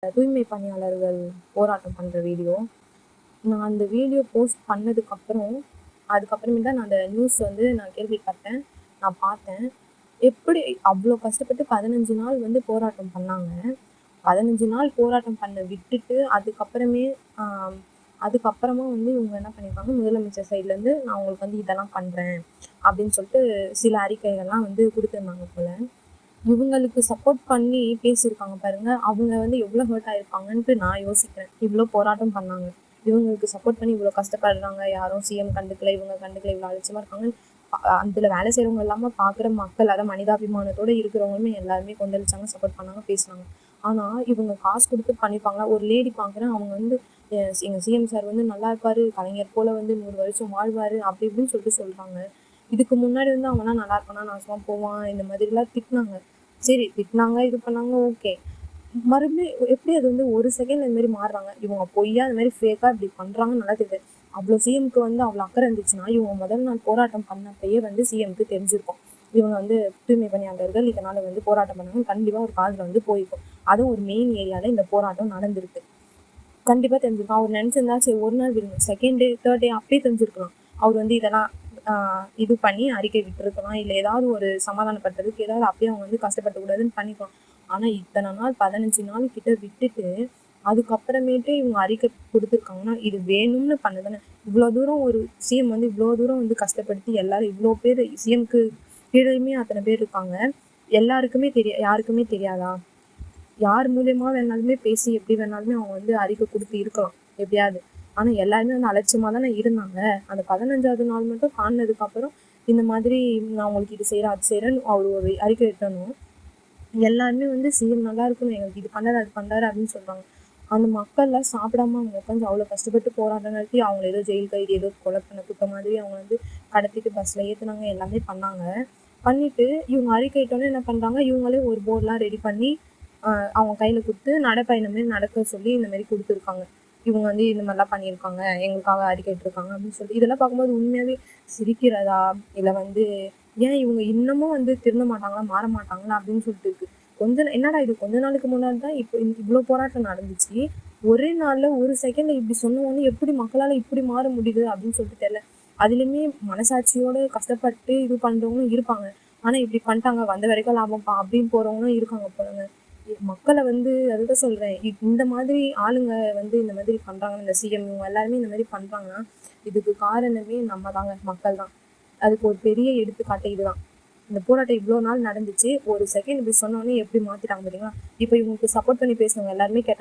தூய்மை பணியாளர்கள் போராட்டம் பண்ணுற வீடியோ. நான் அந்த வீடியோ போஸ்ட் அதுக்கப்புறமே தான் நான் அந்த நியூஸ் வந்து நான் கேள்விப்பட்டேன், நான் பார்த்தேன். எப்படி அவ்வளோ கஷ்டப்பட்டு 15 நாள் வந்து போராட்டம் பண்ணாங்க. 15 நாள் போராட்டம் பண்ண விட்டுட்டு அதுக்கப்புறமா வந்து இவங்க என்ன பண்ணியிருக்காங்க, முதலமைச்சர் சைட்லேருந்து நான் உங்களுக்கு வந்து இதெல்லாம் பண்ணுறேன் அப்படின்னு சொல்லிட்டு சில அறிக்கைகள்லாம் வந்து கொடுத்துருந்தாங்க போல். இவங்களுக்கு சப்போர்ட் பண்ணி பேசியிருக்காங்க பாருங்க, அவங்க வந்து எவ்வளோ ஹர்ட் ஆயிருப்பாங்கன்ட்டு நான் யோசிக்கிறேன். இவ்வளோ போராட்டம் பண்ணாங்க, இவங்களுக்கு சப்போர்ட் பண்ணி இவ்வளோ கஷ்டப்படுறாங்க, யாரும் சிஎம் கண்டுக்கல, இவங்க கண்டுக்கல, இவ்வளோ அலட்சியமாக இருக்காங்க. அதில் வேலை செய்கிறவங்க இல்லாமல் பார்க்குற மக்கள், அதாவது மனிதாபிமானத்தோடு இருக்கிறவங்களுமே எல்லாருமே கொந்தளிச்சாங்க, சப்போர்ட் பண்ணாங்க, பேசினாங்க. ஆனால் இவங்க காசு கொடுத்து பண்ணிப்பாங்களா? ஒரு லேடி பார்க்குறேன், அவங்க வந்து எங்கள் சிஎம் சார் வந்து நல்லா இருப்பார், கலைஞர் போல் வந்து 100 வருஷம் வாழ்வார் அப்படி இப்படின்னு சொல்கிறாங்க. இதுக்கு முன்னாடி வந்து அவங்களாம் நல்லா இருப்பானா, நாசமாக போவான், இந்த மாதிரிலாம் திட்டினாங்க. சரி, திட்டினாங்க, இது பண்ணாங்க, ஓகே. மறுபடியும் எப்படி அது வந்து ஒரு செகண்ட் இந்த மாதிரி மாறுறாங்க? இவங்க பொய்யா இந்த மாதிரி ஃபேக்காக இப்படி பண்ணுறாங்கன்னு நல்லா தெரியுது. அவ்வளோ சிஎம்க்கு வந்து அவ்வளோ அக்கறை இருந்துச்சுன்னா இவங்க முதல் நாள் போராட்டம் பண்ணப்பயே வந்து சிஎம்க்கு தெரிஞ்சிருக்கும், இவங்க வந்து தூய்மை பணியாளர்கள் இதனால் வந்து போராட்டம் பண்ணாங்க. கண்டிப்பாக ஒரு காதில் வந்து போயிருக்கும். அதுவும் ஒரு மெயின் ஏரியாவில் இந்த போராட்டம் நடந்திருக்கு, கண்டிப்பாக தெரிஞ்சிருக்கும். அவர் நினச்சிருந்தா சரி ஒரு நாள் விடுங்க, செகண்ட் டே தேர்ட் டே அப்பயே தெரிஞ்சிருக்கலாம். அவர் வந்து இதெல்லாம் இது பண்ணி அறிக்கை விட்டுருக்கலாம், இல்லை ஏதாவது ஒரு சமாதானப்படுத்துறதுக்கு ஏதாவது அப்பயே அவங்க வந்து கஷ்டப்படக்கூடாதுன்னு பண்ணிக்கலாம். ஆனால் இத்தனை நாள் 15 நாள் கிட்ட விட்டுட்டு அதுக்கப்புறமேட்டு இவங்க அறிக்கை கொடுத்துருக்காங்கன்னா இது வேணும்னு பண்ணதானே. இவ்வளோ தூரம் ஒரு சிஎம் வந்து இவ்வளோ தூரம் வந்து கஷ்டப்படுத்தி எல்லாரும் இவ்வளோ பேர் சிஎம்க்கு கீழேயுமே அத்தனை பேர் இருக்காங்க, எல்லாருக்குமே யாருக்குமே தெரியாதா? யார் மூலியமாக வேணாலுமே பேசி எப்படி வேணாலுமே அவங்க வந்து அறிக்கை கொடுத்து இருக்கலாம் எப்படியாவது. ஆனால் எல்லாருமே வந்து அலட்சியமாக தானே இருந்தாங்க. அந்த 15வது நாள் மட்டும் காணதுக்கப்புறம் இந்த மாதிரி நான் உங்களுக்கு இது செய்கிறேன் அது செய்கிறேன்னு அவர் ஒரு அறிக்கை விட்டணும். எல்லாருமே வந்து சிஎம் நல்லா இருக்கணும், எங்களுக்கு இது பண்ணாரு அது பண்ணுறாரு அப்படின்னு சொல்கிறாங்க. அந்த மக்கள்லாம் சாப்பிடாம அவங்க உட்காந்து அவ்வளோ கஷ்டப்பட்டு போராட்டம் நடத்தி அவங்கள ஏதோ ஜெயில் கைது ஏதோ கொலை பண்ண குற்ற மாதிரி அவங்க வந்து கடத்திட்டு பஸ்ஸில் ஏற்றுனாங்க, எல்லாமே பண்ணாங்க. பண்ணிவிட்டு இவங்க அறிக்கையிட்டோன்னே என்ன பண்ணுறாங்க, இவங்களே ஒரு போர்டெலாம் ரெடி பண்ணி அவங்க கையில் கொடுத்து நடைப்பயணமே நடக்க சொல்லி இந்த மாதிரி கொடுத்துருக்காங்க. இவங்க வந்து இந்த மாதிரிலாம் பண்ணியிருக்காங்க, எங்களுக்காக அறிக்கையிட்டிருக்காங்க அப்படின்னு சொல்லி. இதெல்லாம் பார்க்கும்போது உண்மையாகவே சிரிக்கிறதா, இல்லை வந்து ஏன் இவங்க இன்னமும் வந்து திருந்த மாட்டாங்களா, மாற மாட்டாங்களா அப்படின்னு சொல்லிட்டு இருக்குது. என்னடா இது கொஞ்ச நாளுக்கு முன்னாடி தான் இப்போ இவ்வளோ போராட்டம் நடந்துச்சு, ஒரே நாளில் ஒரு செகண்டில் இப்படி சொன்னவொன்னே எப்படி மக்களால் இப்படி மாற முடியுது அப்படின்னு சொல்லிட்டு தெரியல. அதுலேயுமே மனசாட்சியோடு கஷ்டப்பட்டு இது பண்ணுறவங்களும் இருப்பாங்க. ஆனால் இப்படி பண்ணிட்டாங்க, வந்த வரைக்கும் லாபம்ப்பா அப்படின்னு போகிறவங்களும் இருக்காங்க போலங்க. மக்களை வந்து அதுதான் சொல்கிறேன், இந்த மாதிரி ஆளுங்க வந்து இந்த மாதிரி பண்ணுறாங்க, இந்த சிஎம் இவங்க எல்லாருமே இந்த மாதிரி பண்ணுறாங்கன்னா இதுக்கு காரணமே நம்ம தாங்க, மக்கள் தான். அதுக்கு ஒரு பெரிய எடுத்துக்காட்டு இதுதான். இந்த போராட்டம் இவ்வளோ நாள் நடந்துச்சு, ஒரு செகண்ட் இப்படி சொன்னோன்னே எப்படி மாற்றிட்டாங்க பார்த்தீங்களா? இப்போ இவங்களுக்கு சப்போர்ட் பண்ணி பேசுனவங்க எல்லாருமே கேட்டாங்க